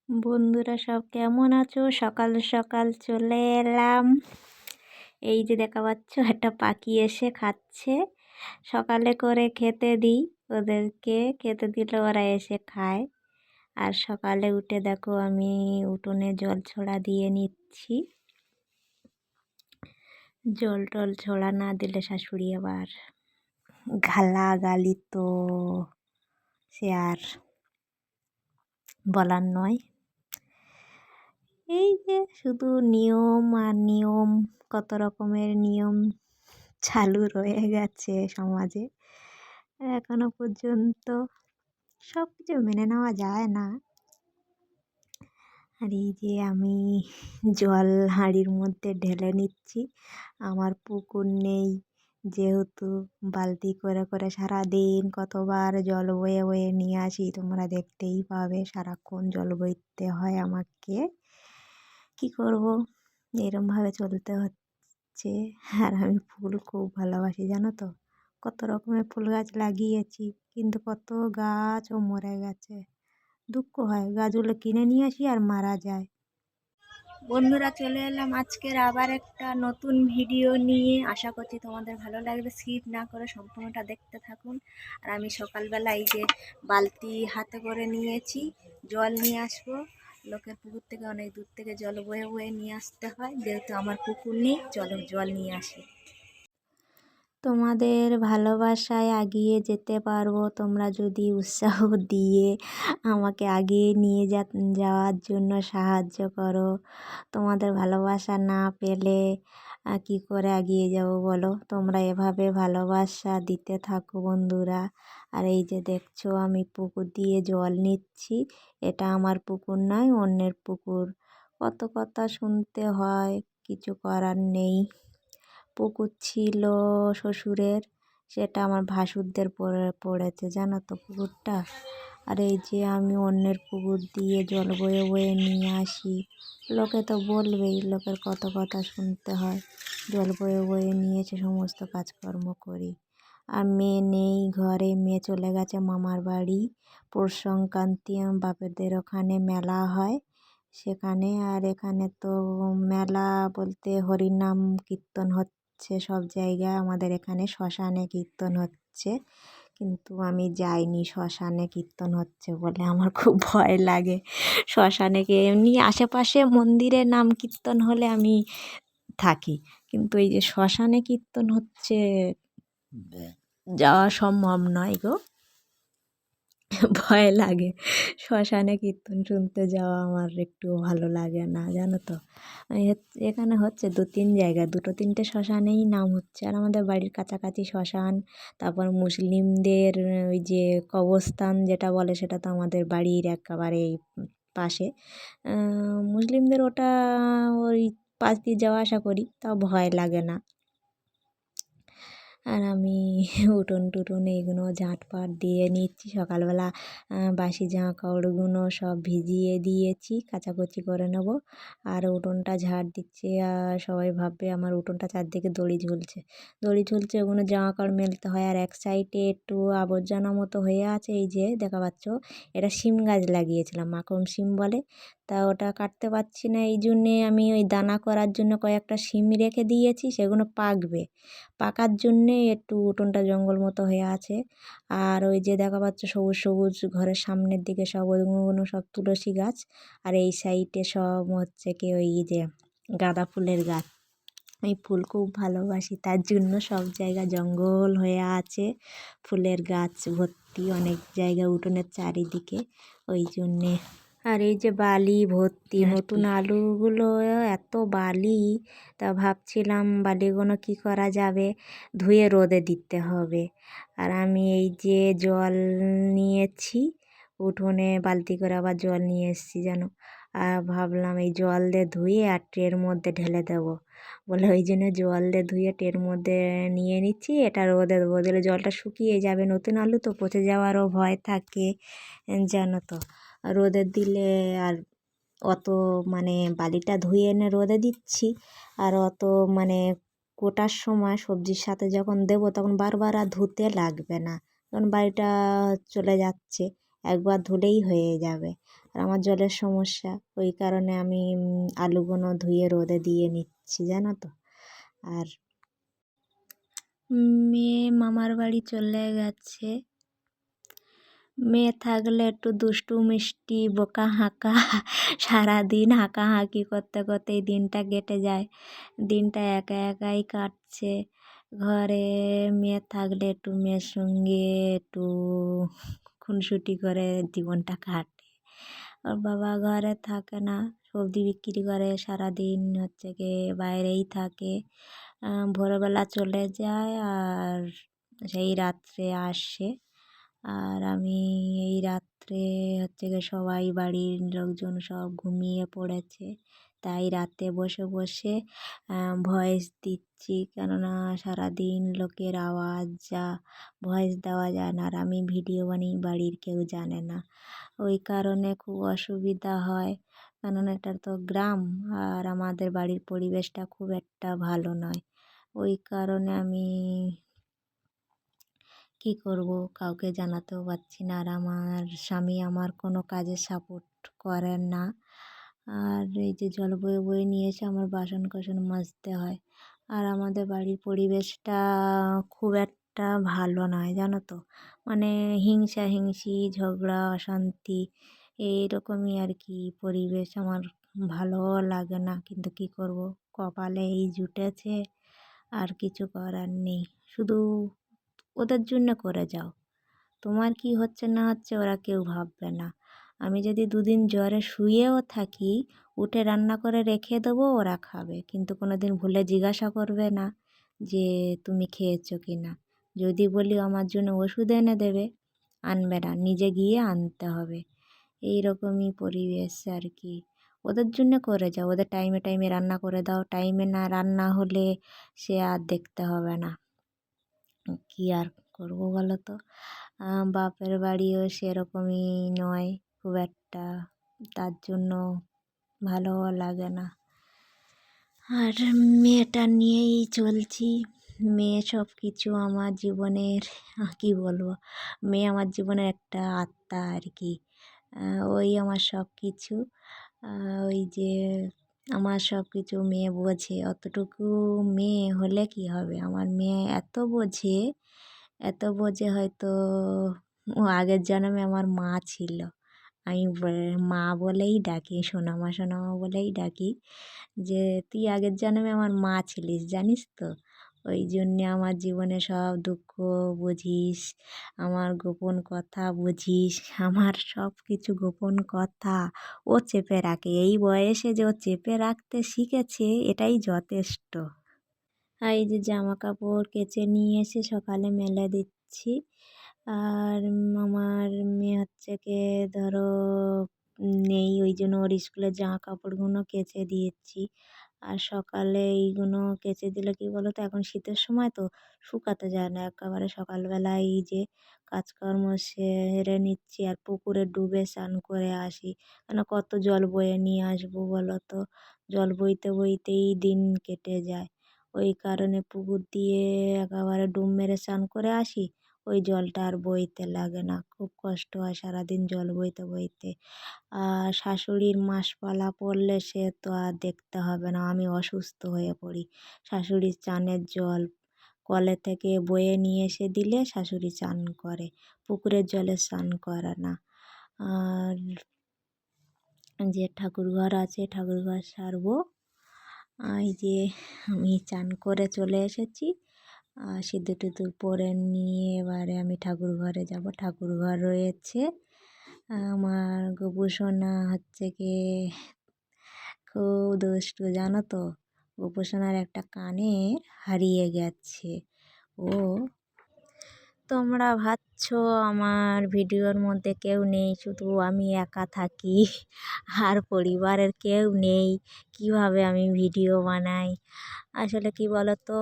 বন্ধুরা সব কেমন আছো? সকাল সকাল চলে এলাম। এই যে দেখা পাচ্ছ একটা পাখি এসে খাচ্ছে। সকালে করে খেতে দিই, ওদেরকে খেতে দিলে ওরা এসে খায়। আর সকালে উঠে দেখো আমি উঠোনে জল ছড়া দিয়ে নিচ্ছি। জল টল ছড়া না দিলে শাশুড়ি আবার গালাগালি তো সে আর বলার নয়। এই যে শুধু নিয়ম আর নিয়ম, কত রকমের নিয়ম চালু রয়ে গেছে সমাজে। এখনো পর্যন্ত সব কিছু মেনে নেওয়া যায় না। আর এই যে আমি জল হাঁড়ির মধ্যে ঢেলে নিচ্ছি। আমার পুকুর নেই, যেহেতু বালতি করে করে সারাদিন কতবার জল বয়ে বয়ে নিয়ে আসি, তোমরা দেখতেই পাবে সারাক্ষণ জল বইতে হয় আমাকে। কি করব, এরমভাবে চলতে হচ্ছে। আর আমি ফুল খুব ভালোবাসি জানো তো, কত রকমের ফুল গাছ লাগিয়েছি, কিন্তু কত গাছও মরে গেছে। দুঃখ হয়, গাছগুলো কিনে নিয়ে আসি আর মারা যায়। বন্ধুরা চলে এলাম আজকের আবার একটা নতুন ভিডিও নিয়ে। আশা করছি তোমাদের ভালো লাগবে, স্কিপ না করে সম্পূর্ণটা দেখতে থাকুন। আর আমি সকালবেলা এই যে বালতি হাতে করে নিয়েছি, জল নিয়ে আসবো। লোকের পুকুর থেকে অনেক দূর থেকে জল বয়ে বয়ে নিয়ে আসতে হয়, যেহেতু আমার পুকুর নেই। চলো জল নিয়ে আসি। তোমাদের ভালোবাসায় এগিয়ে যেতে পারবো তোমরা যদি উৎসাহ দিয়ে আমাকে এগিয়ে নিয়ে যাওয়ার জন্য সাহায্য করো। তোমাদের ভালোবাসা না পেলে কি করে এগিয়ে যাব বলো? তোমরা এভাবে ভালোবাসা দিতে থাকো বন্ধুরা। আর এই যে দেখছো আমি পুকুর দিয়ে জল নিচ্ছি, এটা আমার পুকুর নয়, অন্যের পুকুর। কত কথা শুনতে হয়, কিছু করার নেই। পুকুর ছিল শ্বশুরের, সেটা আমার ভাসুরদের পড়েছে জানো তো পুকুরটা। আর এই যে আমি অন্যের পুকুর দিয়ে জল বয়ে বয়ে নিয়ে আসি, লোকে তো বলবেই, লোকের কত কথা শুনতে হয়। জল বয়ে বয়ে নিয়ে এসে সমস্ত কাজকর্ম করি। আর মেয়ে নেই ঘরে, মেয়ে চলে গেছে মামার বাড়ি। পৌষ সংক্রান্তি বাপেরদের ওখানে মেলা হয় সেখানে। আর এখানে তো মেলা বলতে হরিনাম কীর্তন হচ্ছে সব জায়গায়, আমাদের এখানে শ্মশানে কীর্তন হচ্ছে। কিন্তু আমি যাইনি, শ্মশানে কীর্তন হচ্ছে বলে আমার খুব ভয় লাগে। শ্মশানে এমনি আশেপাশে মন্দিরে নাম কীর্তন হলে আমি থাকি, কিন্তু এই যে শ্মশানে কীর্তন হচ্ছে যাওয়া সম্ভব নয় গো, ভয় লাগে। শ্মশানে কীর্তন শুনতে যাওয়া আমার একটু ভালো লাগে না জানো তো। এখানে হচ্ছে 2-3 জায়গায়, 2-3টে শ্মশানেই নাম হচ্ছে। আর আমাদের বাড়ির কাছাকাছি শ্মশান। তারপর মুসলিমদের ওই যে কবরস্থান যেটা বলে, সেটা তো আমাদের বাড়ির একেবারে পাশে। মুসলিমদের ওটা ওই পাশ দিয়ে যাওয়া আসা করি, তাও ভয় লাগে না। আর আমি উঠোন টুটুন এইগুলো ঝাঁটপাট দিয়ে নিচ্ছি সকালবেলা। বাসি জামা কাপড়গুলো সব ভিজিয়ে দিয়েছি, কাচাকুচি করে নেবো। আর উঠোনটা ঝাড় দিচ্ছি। আর সবাই ভাববে আমার উঠোনটা চারদিকে দড়ি ঝুলছে, দড়ি ঝুলছে, ওগুলো জামা কাপড় মেলতে হয়। আর এক সাইডে একটু আবর্জনা মতো হয়ে আছে, এই যে দেখা পাচ্ছ, এটা শিম গাছ লাগিয়েছিলাম, মাখন শিম বলে। তা ওটা কাটতে পারছি না, এই জন্যে আমি ওই দানা করার জন্য কয়েকটা শিম রেখে দিয়েছি, সেগুলো পাকবে। পাকার জন্যে একটু উঠোনটা জঙ্গল মতো হয়ে আছে। আর ওই যে দেখা পাচ্ছ সবুজ সবুজ ঘরের সামনের দিকে সব ওগুলো সব তুলসী গাছ। আর এই সাইডে সব হচ্ছে কি ওই যে গাঁদা ফুলের গাছ। আমি ফুল খুব ভালোবাসি, তার জন্য সব জায়গা জঙ্গল হয়ে আছে, ফুলের গাছ ভর্তি অনেক জায়গা উঠোনের চারিদিকে, ওই জন্যে। আর এই যে বালি ভর্তি, নতুন আলুগুলো এত বালি, তা ভাবছিলাম বালিগুলো কি করা যাবে, ধুয়ে রোদে দিতে হবে। আর আমি এই যে জল নিয়েছি উঠোনে, বালতি করে আবার জল নিয়ে এসেছি জানো। আর ভাবলাম এই জল দিয়ে ধুয়ে আর ট্রের মধ্যে ঢেলে দেবো বলে, ওই জন্য জল দিয়ে ধুয়ে ট্রের মধ্যে নিয়ে নিচ্ছি। এটা রোদে দেবো, দিলে জলটা শুকিয়ে যাবে, নতুন আলু তো পচে যাওয়ারও ভয় থাকে জানো তো। রোদে দিলে আর অত মানে বালিটা ধুয়ে এনে রোদে দিচ্ছি, আর অত মানে কোটার সময় সবজির সাথে যখন দেবো তখন বারবার আর ধুতে লাগবে না, কারণ বালিটা চলে যাচ্ছে, একবার ধুলেই হয়ে যাবে। আর আমার জলের সমস্যা, ওই কারণে আমি আলুগুলো ধুয়ে রোদে দিয়ে নিচ্ছি জানো তো। আর মেয়ে মামার বাড়ি চলে গেছে। মেয়ে থাকলে একটু দুষ্টু মিষ্টি বোকা হাঁকা সারাদিন হাঁকাহাঁকি করতে করতেই দিনটা কেটে যায়। দিনটা একা একাই কাটছে। ঘরে মেয়ে থাকলে একটু মেয়ের সঙ্গে একটু খুনসুটি করে জীবনটা কাটে। ওর বাবা ঘরে থাকে না, সবজি বিক্রি করে, সারাদিন হচ্ছে গিয়ে বাইরেই থাকে। ভোরবেলা চলে যায় আর সেই রাত্রে আসে। আর আমি এই রাত্রে হচ্ছে গিয়ে সবাই বাড়ির লোকজন সব ঘুমিয়ে পড়েছে, তাই রাতে বসে বসে ভয়েস দিচ্ছি, কেননা সারাদিন লোকের আওয়াজ যা ভয়েস দেওয়া যায় না, আর আমি ভিডিও বানিয়ে বাড়ির কেউ জানে না, ওই কারণে খুব অসুবিধা হয়। কেননা এটা তো গ্রাম আর আমাদের বাড়ির পরিবেশটা খুব একটা ভালো নয়, ওই কারণে আমি কী করব কাউকে জানাতেও পারছি না। আর আমার স্বামী আমার কোনো কাজে সাপোর্ট করেন না। আর এই যে জল বয়ে বয়ে নিয়ে এসে আমার বাসন কোসন মাজতে হয়। আর আমাদের বাড়ির পরিবেশটা খুব একটা ভালো নয় জানো তো, মানে হিংসা হিংসি ঝগড়া অশান্তি এইরকমই আর কি পরিবেশ। আমার ভালোও লাগে না, কিন্তু কী করব, কপালে এই জুটেছে, আর কিছু করার নেই। শুধু ওদের জন্য করে যাও, তোমার কি হচ্ছে না হচ্ছে ওরা কেউ ভাববে না। আমি যদি দুদিন জ্বরে শুয়েও থাকি, উঠে রান্না করে রেখে দেবো, ওরা খাবে, কিন্তু কোনো দিন ভুলে জিজ্ঞাসা করবে না যে তুমি খেয়েছো কি না। যদি বলি আমার জন্য ওষুধ এনে দেবে, আনবে না, নিজে গিয়ে আনতে হবে। এই রকমই পরিবেশ আর কি। ওদের জন্য করে যাও, ওদের টাইমে টাইমে রান্না করে দাও, টাইমে না রান্না হলে সে আর দেখতে হবে না। কী আর করবো বলো তো। বাপের বাড়িও সেরকমই নয় খুব একটা, তার জন্য ভালোও লাগে না। আর মেয়েটা নিয়েই চলছি। মেয়ে সব কিছু আমার জীবনের, কী বলবো, মেয়ে আমার জীবনের একটা আত্মা আর কি। ওই আমার সব কিছু। ওই যে আমার সব কিছু মেয়ে বোঝে, অতটুকু মেয়ে হলে কি হবে, আমার মেয়ে এত বোঝে, এত বোঝে, হয়তো ও আগের জন্মে আমার মা ছিল। আমি মা বলেই ডাকি, সোনামা সোনামা বলেই ডাকি, যে তুই আগের জন্মে আমার মা ছিলিস জানিস তো। ওই জন্যে আমার জীবনে সব দুঃখ বুঝিস, আমার গোপন কথা বুঝিস, আমার সব কিছু গোপন কথা ও চেপে রাখে। এই বয়সে যে ও চেপে রাখতে শিখেছে, এটাই যথেষ্ট। আর এই যে জামা কাপড় কেচে নিয়ে এসে সকালে মেলে দিচ্ছি। আর আমার মেয়ে হচ্ছে গিয়ে ধরো নেই, ওই জন্য ওর স্কুলের জামা কাপড়গুলো কেচে দিয়েছি। আর সকালে এইগুলো কেচে দিলে কী বলো তো, এখন শীতের সময় তো শুকাতে যায় না, একেবারে সকালবেলায় এই যে কাজকর্ম সেরে নিচ্ছি আর পুকুরে ডুবে স্নান করে আসি। কেন কত জল বয়ে নিয়ে আসবো বলো তো, জল বইতে বইতেই দিন কেটে যায়। ওই কারণে পুকুর দিয়ে একেবারে ডুব মেরে স্নান করে আসি, ওই জলটা আর বইতে লাগে না, খুব কষ্ট হয় সারাদিন জল বইতে বইতে। আর শাশুড়ির মাসপালা পড়লে সে তো আর দেখতে হবে না, আমি অসুস্থ হয়ে পড়ি। শাশুড়ির স্নানের জল কলে থেকে বয়ে নিয়ে এসে দিলে শাশুড়ি স্নান করে, পুকুরের জলে স্নান করে না। আর যে ঠাকুরঘর আছে, ঠাকুরঘর সারবো। এই যে আমি স্নান করে চলে এসেছি, সিঁদুর টিঁদুর পরে নিয়ে এবারে আমি ঠাকুর ঘরে যাব। ঠাকুর ঘর রয়েছে, আমার গোপু সোনা হচ্ছে গিয়ে খুব দুষ্টু জানো তো। গোপু সোনার একটা কানের হারিয়ে গেছে। ও তোমরা ভাবছো আমার ভিডিওর মধ্যে কেউ নেই, শুধু আমি একা থাকি আর পরিবারের কেউ নেই, কিভাবে আমি ভিডিও বানাই। আসলে কি বলতো,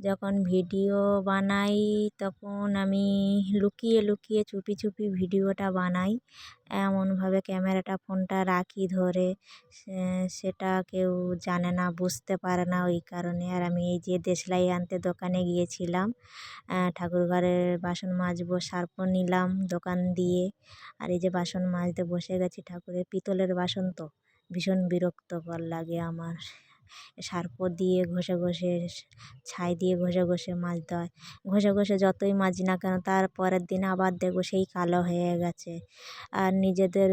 যখন ভিডিও বানাই তখন আমি লুকিয়ে লুকিয়ে চুপি চুপি ভিডিওটা বানাই। এমনভাবে ক্যামেরাটা ফোনটা রাখি ধরে, সেটা কেউ জানে না, বুঝতে পারে না, ওই কারণে। আর আমি এই যে দেশলাই আনতে দোকানে গিয়েছিলাম, ঠাকুর ঘরের বাসন মাজবো, সার্ফও নিলাম দোকান দিয়ে। আর এই যে বাসন মাজতে বসে গেছি, ঠাকুরের পিতলের বাসন তো ভীষণ বিরক্তকর লাগে আমার। সার্ফ দিয়ে ঘষে ঘষে, ছাই দিয়ে ঘষে ঘষে মাজতে হয়। ঘষে ঘষে যতই মাজি না কেন, তার পরের দিন আবার দেখবো সেই কালো হয়ে গেছে। আর নিজেদের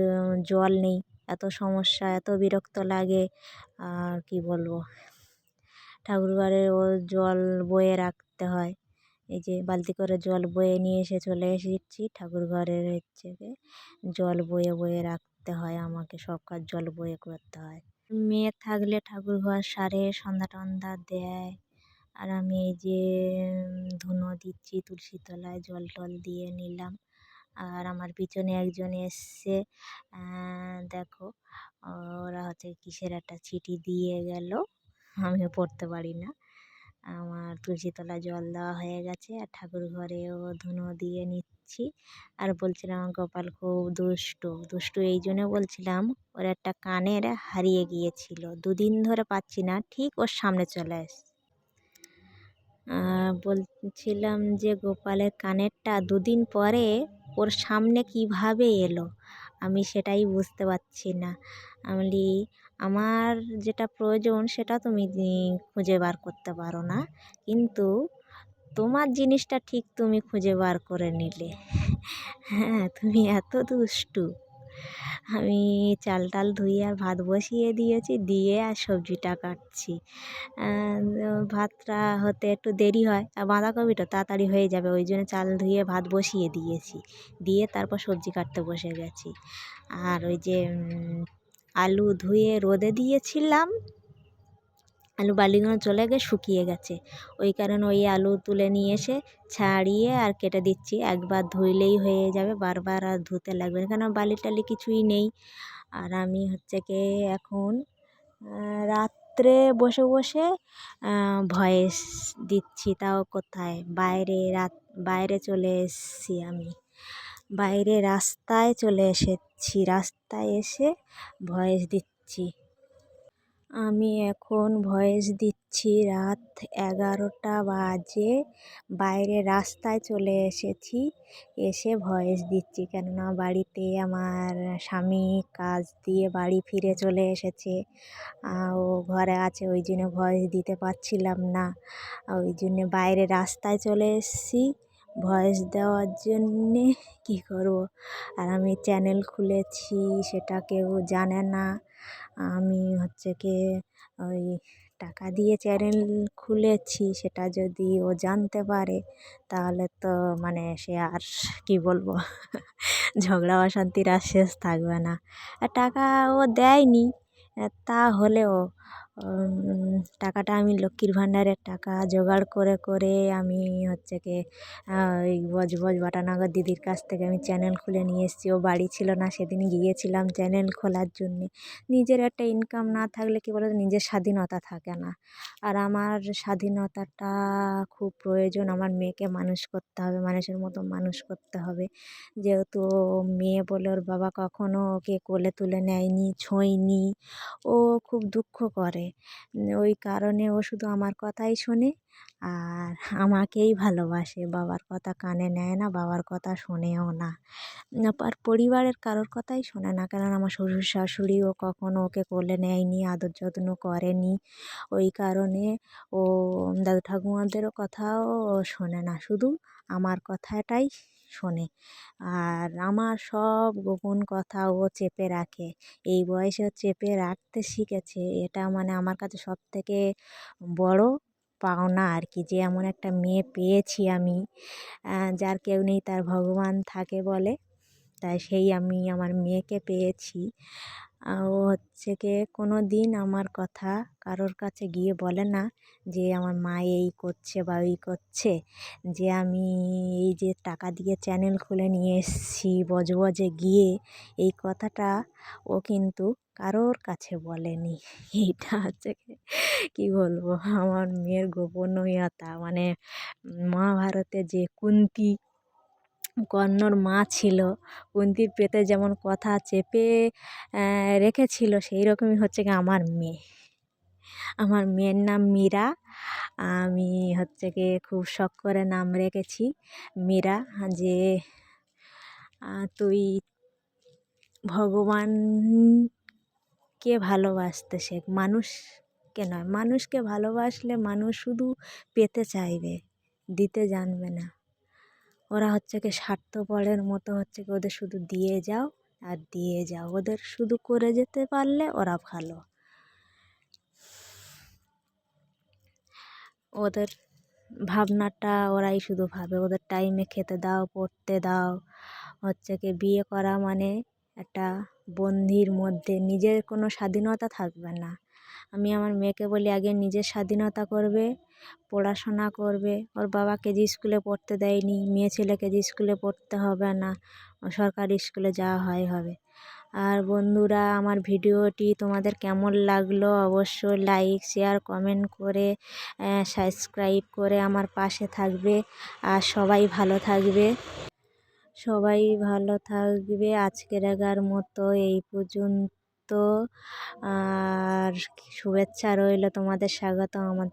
জল নেই, এত সমস্যা, এত বিরক্ত লাগে। আর কি বলবো, ঠাকুরঘরে ও জল বয়ে রাখতে হয়। এই যে বালতি করে জল বয়ে নিয়ে এসে চলে এসেছি ঠাকুর ঘরের, হচ্ছে গিয়ে জল বয়ে বয়ে রাখতে হয়, আমাকে সব কাজ জল বয়ে করতে হয়। মেয়ে থাকলে ঠাকুর ঘর সারে, সন্ধ্যা টন্ধা দেয়। আর আমি এই যে ধুনো দিচ্ছি, তুলসী তলায় জল টল দিয়ে নিলাম। আর আমার পিছনে একজন এসছে, দেখো, ওরা হচ্ছে কিসের একটা চিঠি দিয়ে গেল, আমিও পড়তে পারি না। আমার তুলসী তলায় জল দেওয়া হয়ে গেছে, আর ঠাকুর ঘরেও ধুনো দিয়ে নিচ্ছি। আর বলছিলাম আমার গোপাল খুব দুষ্টু। দুষ্টু এই জন্য বলছিলাম, ওর একটা কানের হারিয়ে গিয়েছিল, 2 দিন ধরে পাচ্ছি না, ঠিক ওর সামনে চলে আসছে। বলছিলাম যে গোপালের কানেরটা 2 দিন পরে ওর সামনে কিভাবে এলো, আমি সেটাই বুঝতে পারছি না। আমি আমার যেটা প্রয়োজন সেটা তুমি খুঁজে বার করতে পারো না, কিন্তু তোমার জিনিসটা ঠিক তুমি খুঁজে বার করে নিলে। হ্যাঁ, তুমি এত দুষ্টু। আমি চাল টাল ধুয়ে আর ভাত বসিয়ে দিয়েছি, দিয়ে আর সবজিটা কাটছি। ভাতটা হতে একটু দেরি হয়, আর বাঁধাকপিটা তাড়াতাড়ি হয়ে যাবে, ওই জন্য চাল ধুয়ে ভাত বসিয়ে দিয়েছি, দিয়ে তারপর সবজি কাটতে বসে গেছি। আর ওই যে আলু ধুয়ে রোদে দিয়েছিলাম, আলু বালিগুলো চলে গিয়ে শুকিয়ে গেছে, ওই কারণে ওই আলু তুলে নিয়ে এসে ছাড়িয়ে আর কেটে দিচ্ছি। একবার ধুইলেই হয়ে যাবে, বারবার আর ধুতে লাগবে না, কেন বালি টালি কিছুই নেই। আর আমি হচ্ছে কি এখন রাত্রে বসে বসে ভয়েস দিচ্ছি, তাও কোথায়, বাইরে চলে এসেছি আমি, বাইরে রাস্তায় চলে এসেছি, রাস্তায় এসে ভয়েস দিচ্ছি। আমি এখন ভয়েস দিচ্ছি, রাত 11টা বাজে, বাইরে রাস্তায় চলে এসেছি, এসে ভয়েস দিচ্ছি। কেননা বাড়িতে আমার স্বামী কাজ দিয়ে বাড়ি ফিরে চলে এসেছে, ও ঘরে আছে, ওই জন্য ভয়েস দিতে পারছিলাম না, ওই জন্যে বাইরে রাস্তায় চলে এসেছি ভয়েস দেওয়ার জন্যে। কী করব, আর আমি চ্যানেল খুলেছি, সেটা কেউ জানে না। আমি হচ্ছে কি ওই টাকা দিয়ে চ্যানেল খুলেছি, সেটা যদি ও জানতে পারে তাহলে তো মানে সে আর কি বলবো, ঝগড়া অশান্তির আর শেষ থাকবে না। আর টাকা ও দেয়নি, তাহলেও টাকাটা আমি লক্ষ্মীর ভাণ্ডারের টাকা জোগাড় করে করে আমি হচ্ছে কি ওই বজবজ বাটানগর দিদির কাছ থেকে আমি চ্যানেল খুলে নিয়ে এসেছি। ও বাড়ি ছিল না, সেদিন গিয়েছিলাম চ্যানেল খোলার জন্যে। নিজের একটা ইনকাম না থাকলে কী বলো তো, নিজের স্বাধীনতা থাকে না। আর আমার স্বাধীনতাটা খুব প্রয়োজন, আমার মেয়েকে মানুষ করতে হবে, মানুষের মতো মানুষ করতে হবে। যেহেতু ও মেয়ে বলে ওর বাবা কখনো ওকে কোলে তুলে নেয়নি, ছোঁয়নি, ও খুব দুঃখ করে, ওই কারণে ও শুধু আমার কথাই শোনে আর আমাকেই ভালোবাসে, বাবার কথা কানে নেয় না, বাবার কথা শোনেও না। আর পরিবারের কারোর কথাই শোনে না, কেননা আমার শ্বশুর শাশুড়িও কখনো ওকে কোলে নেয়নি, আদর যত্ন করেনি, ওই কারণে ও দাদু ঠাকুমাদেরও কথাও ও শোনে না, শুধু আমার কথাটাই শোনে। আর আমার সব গোপন কথা ও চেপে রাখে, এই বয়সে ও চেপে রাখতে শিখেছে, এটা মানে আমার কাছে সবথেকে বড় পাওনা আর কি, যে এমন একটা মেয়ে পেয়েছি আমি। যার কেউ নেই তার ভগবান থাকে বলে, তাই সেই আমি আমার মেয়েকে পেয়েছি। ও হচ্ছে কি কোনো দিন আমার কথা কারোর কাছে গিয়ে বলে না যে আমার মা এই করছে বা ওই করছে, যে আমি এই যে টাকা দিয়ে চ্যানেল খুলে নিয়ে এসেছি বজবজে গিয়ে, এই কথাটা ও কিন্তু কারোর কাছে বলেনি। এইটা হচ্ছে কি বলবো, আমার মেয়ের গোপনীয়তা। মানে মহাভারতে যে কুন্তী কর্ণর মা ছিল, কুন্তির পেটে যেমন কথা চেপে রেখেছিল, সেই রকমই হচ্ছে কি আমার মেয়ে। আমার মেয়ের নাম মীরা। আমি হচ্ছে কি খুব শখ করে নাম রেখেছি মীরা, যে তুই ভগবানকে ভালোবাসতে শেখ, মানুষকে নয়। মানুষকে ভালোবাসলে মানুষ শুধু পেতে চাইবে, দিতে জানবে না। ওরা হচ্ছে কি স্বার্থপরের মতো, হচ্ছে কি ওদের শুধু দিয়ে যাও আর দিয়ে যাও, ওদের শুধু করে যেতে পারলে ওরা ভালো। ওদের ভাবনাটা ওরাই শুধু ভাবে, ওদের টাইমে খেতে দাও, পড়তে দাও। হচ্ছে কি বিয়ে করা মানে একটা বন্দির মধ্যে, নিজের কোনো স্বাধীনতা থাকবে না। আমি আমার মেয়েকে বলি আগে নিজের স্বাধীনতা করবে, পড়াশোনা করবে। ওর বাবা কেজি স্কুলে পড়তে দেয়নি, মেয়ে ছেলে কেজি স্কুলে পড়তে হবে না, সরকারি স্কুলে যাওয়া হবে। আর বন্ধুরা, আমার ভিডিওটি তোমাদের কেমন লাগলো অবশ্যই লাইক শেয়ার কমেন্ট করে সাবস্ক্রাইব করে আমার পাশে থাকবে। আর সবাই ভালো থাকবে, সবাই ভালো থাকবে। আজকের মতো এই পর্যন্ত। আর শুভেচ্ছা রইল, তোমাদের স্বাগত আমার